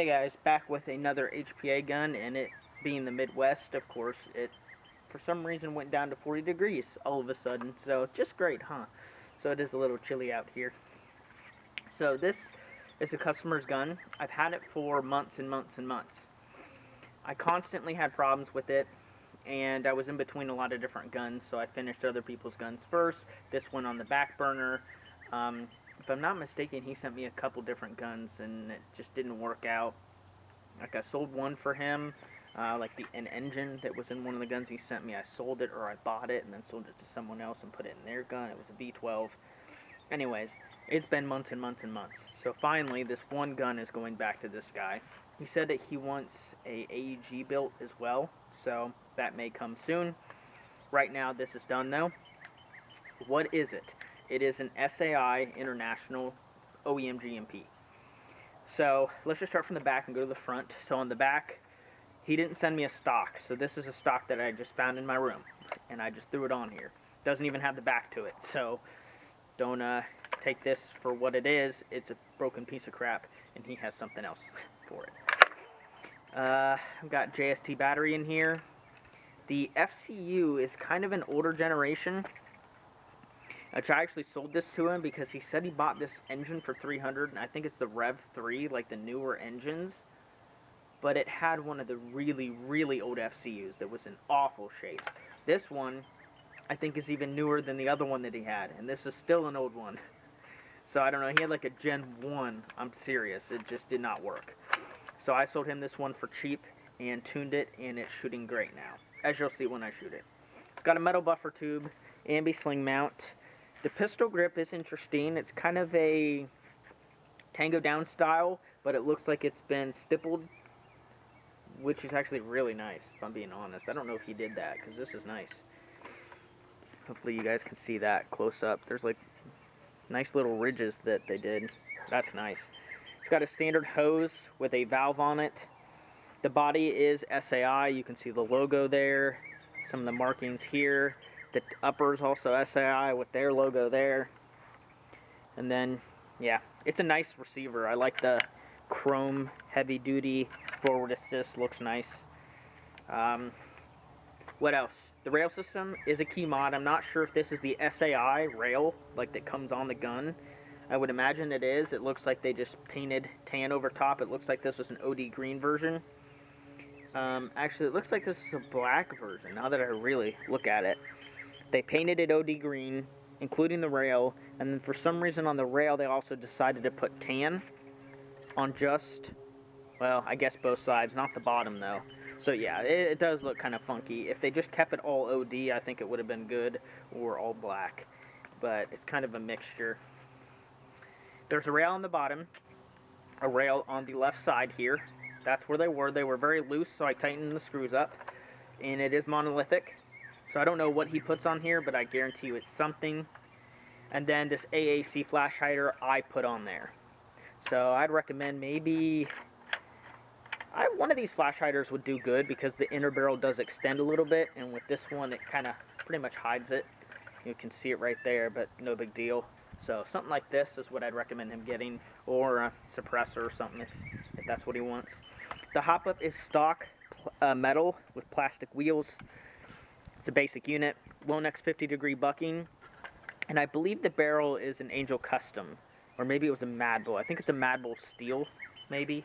Hey guys, back with another HPA gun, and it being the Midwest, of course, it for some reason went down to 40 degrees all of a sudden, so just great, huh? So it is a little chilly out here. So this is a customer's gun. I've had it for months and months and months. I constantly had problems with it, and I was in between a lot of different guns, so I finished other people's guns first. This went on the back burner. If I'm not mistaken, he sent me a couple different guns, and it just didn't work out. Like, I sold one for him, an engine that was in one of the guns he sent me. I sold it, or I bought it and then sold it to someone else and put it in their gun. It was a V12. Anyways, it's been months and months and months. So finally, this one gun is going back to this guy. He said that he wants a AEG built as well, so that may come soon. Right now, this is done though. What is it? It is an SAI International OEM GMP. So let's just start from the back and go to the front. So on the back, he didn't send me a stock. So this is a stock that I just found in my room, and I just threw it on here. Doesn't even have the back to it. So don't take this for what it is. It's a broken piece of crap, and he has something else for it. I've got JST battery in here. The FCU is kind of an older generation. I actually sold this to him because he said he bought this engine for $300, and I think it's the Rev 3, like the newer engines. But it had one of the really, really old FCUs that was in awful shape. This one, I think, is even newer than the other one that he had, and this is still an old one. So I don't know, he had like a Gen 1, I'm serious, it just did not work. So I sold him this one for cheap and tuned it, and it's shooting great now, as you'll see when I shoot it. It's got a metal buffer tube, ambi sling mount. The pistol grip is interesting. It's kind of a Tango Down style, but it looks like it's been stippled, which is actually really nice, if I'm being honest. I don't know if he did that, because this is nice. Hopefully you guys can see that close up. There's like nice little ridges that they did. That's nice. It's got a standard hose with a valve on it. The body is SAI. You can see the logo there. Some of the markings here. The upper is also SAI with their logo there. And then, yeah, it's a nice receiver. I like the chrome heavy duty forward assist. Looks nice. What else? The rail system is a key mod. I'm not sure if this is the SAI rail, like that comes on the gun. I would imagine it is. It looks like they just painted tan over top. It looks like this was an OD green version. Actually, it looks like this is a black version, now that I really look at it. They painted it OD green, including the rail, and then for some reason on the rail they also decided to put tan on just, well, I guess both sides, not the bottom though. So yeah, it does look kind of funky. If they just kept it all OD, I think it would have been good, or all black. But it's kind of a mixture. There's a rail on the bottom, a rail on the left side here. That's where they were. They were very loose, so I tightened the screws up. And it is monolithic. So I don't know what he puts on here, but I guarantee you it's something. And then this AAC flash hider I put on there. So I'd recommend maybe... one of these flash hiders would do good because the inner barrel does extend a little bit. And with this one, it kind of pretty much hides it. You can see it right there, but no big deal. So something like this is what I'd recommend him getting. Or a suppressor or something if that's what he wants. The hop-up is stock metal with plastic wheels. It's a basic unit, Lonex 50-degree bucking, and I believe the barrel is an Angel Custom, or maybe it was a Mad Bull. I think it's a Mad Bull steel, maybe,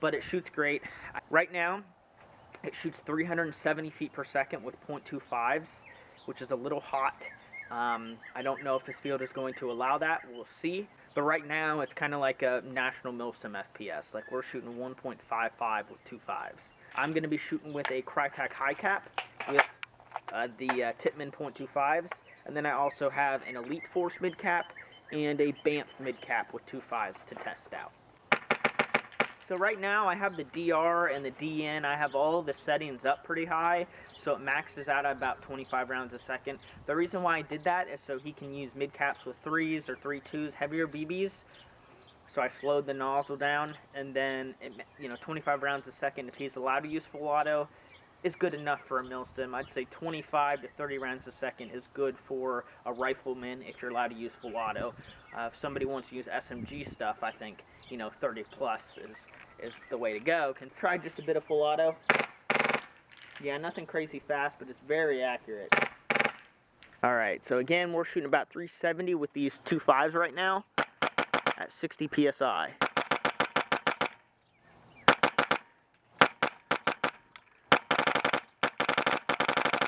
but it shoots great. Right now, it shoots 370 feet per second with .25s, which is a little hot. I don't know if this field is going to allow that. We'll see. But right now, it's kind of like a National Milsim FPS. Like, we're shooting 1.55 with 2.5s. I'm going to be shooting with a Crytek high cap with the Tippmann .25s, and then I also have an Elite Force mid cap and a Banff mid cap with 2.5s to test out. So right now I have the DR and the DN. I have all the settings up pretty high, so it maxes out at about 25 rounds a second. The reason why I did that is so he can use mid caps with 3s or 3.2s, heavier BBs. So I slowed the nozzle down, and then 25 rounds a second if he's allowed to use full auto is good enough for a milsim. I'd say 25 to 30 rounds a second is good for a rifleman if you're allowed to use full auto. If somebody wants to use SMG stuff, I think 30 plus is the way to go. Can try just a bit of full auto. Yeah, nothing crazy fast, but it's very accurate. Alright, so again, we're shooting about 370 with these 2.5s right now at 60 PSI.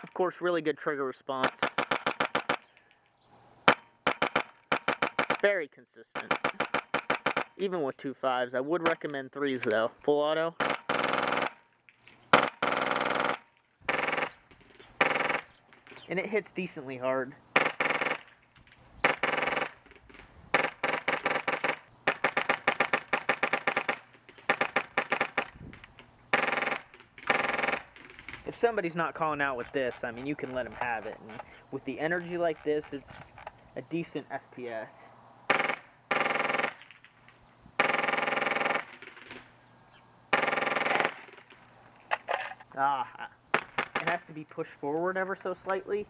Of course, really good trigger response. Very consistent. Even with 2.5s, I would recommend 3s though. Full auto. And it hits decently hard. If somebody's not calling out with this, I mean, you can let them have it. And with the energy like this, it's a decent FPS. It has to be pushed forward ever so slightly.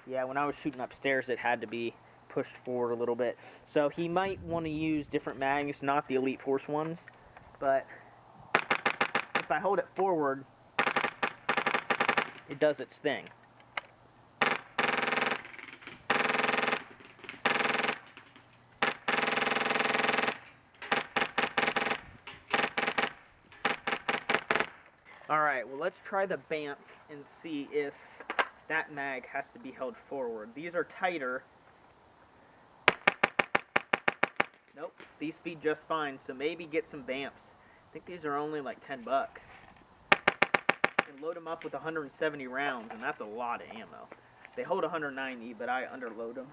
Yeah, when I was shooting upstairs, it had to be pushed forward a little bit. So he might want to use different mags, not the Elite Force ones. But if I hold it forward, it does its thing. Alright, well let's try the Banff and see if that mag has to be held forward. These are tighter. Nope, these feed just fine, so maybe get some Banffs. I think these are only like 10 bucks. And load them up with 170 rounds, and that's a lot of ammo. They hold 190, but I underload them.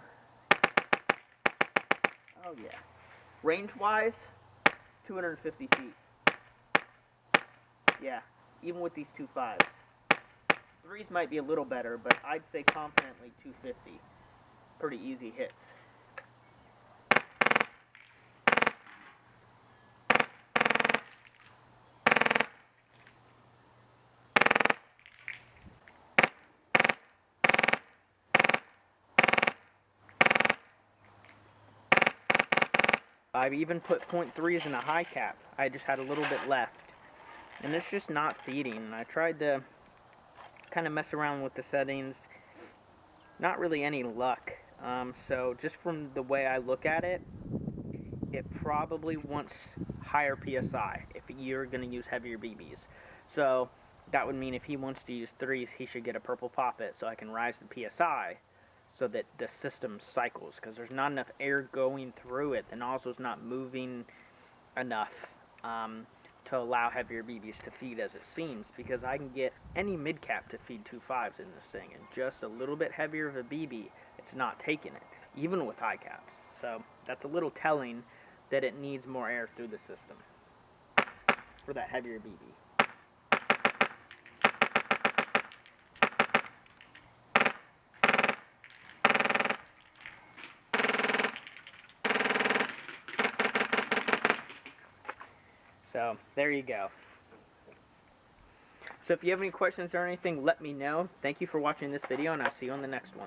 Oh yeah. Range-wise, 250 feet. Yeah. Even with these 2.5s. 3s might be a little better, but I'd say confidently 250. Pretty easy hits. I've even put .3s in a high cap. I just had a little bit left. And it's just not feeding. I tried to kind of mess around with the settings. Not really any luck. So just from the way I look at it, it probably wants higher PSI if you're going to use heavier BBs. So that would mean if he wants to use 3s, he should get a purple poppet so I can rise the PSI so that the system cycles. Because there's not enough air going through it. The nozzle's not moving enough to allow heavier BBs to feed as it seems, because I can get any mid-cap to feed 2.5s in this thing, and just a little bit heavier of a BB, it's not taking it, even with high caps. So that's a little telling that it needs more air through the system for that heavier BB. So, there you go. So if you have any questions or anything, let me know. Thank you for watching this video, and I'll see you on the next one.